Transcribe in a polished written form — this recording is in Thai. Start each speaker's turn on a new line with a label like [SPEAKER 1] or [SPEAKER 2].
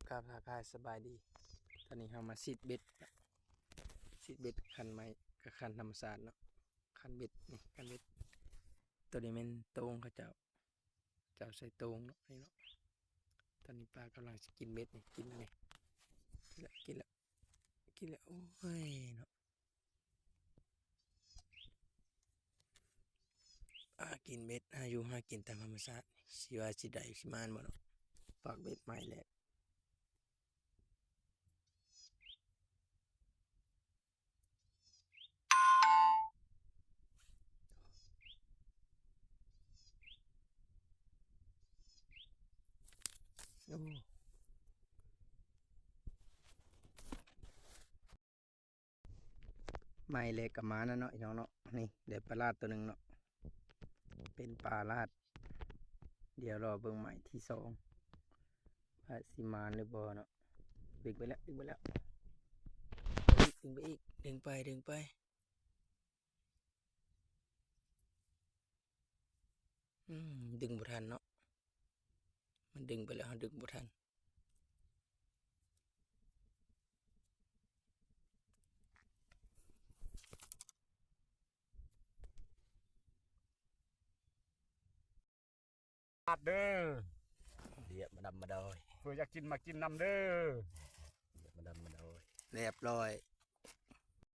[SPEAKER 1] ครับทักทายสบายดีตอนนี้เรามาซีดเบ็ดคันไม้กับคันธรรมศาสตร์เนาะคันเบ็ดนี่คันเบ็ดตัวนี้เป็นโตงเขาเจ้าใส่โตงเนาะนี่เนาะตอนนี้ปลากำลังจะกินเบ็ดนี่กินแล้วนี่กินแล้วโอ้ยเนาะกินเบ็ดหาอยู่หากินตามธรรมชาติสิว่าสิได้สิมานบ่เนาะฝากเบ็ดใหม่แหละโอ้ไม่เล็กกับม้านะเนาะอีน้องเนาะนี่เดี๋ยวปลาลาดตัวหนึ่งเนาะเป็นปลาลาดเดี๋ยวรอเบิ่งใหม่ที่สองว่าสิมานหรือบ่เนาะดึงไปแล้วดึงไปอีกดึงไปดึงบ่ทันเนาะมันดึงไปแล้วดึงบ่ทัน
[SPEAKER 2] เด้อ
[SPEAKER 3] เดียบมาดำมาดอย
[SPEAKER 2] เพื่ออยากกินมากินน้ำเด้อ
[SPEAKER 3] เดียบมาดำมาดอย
[SPEAKER 1] เรียบร้อย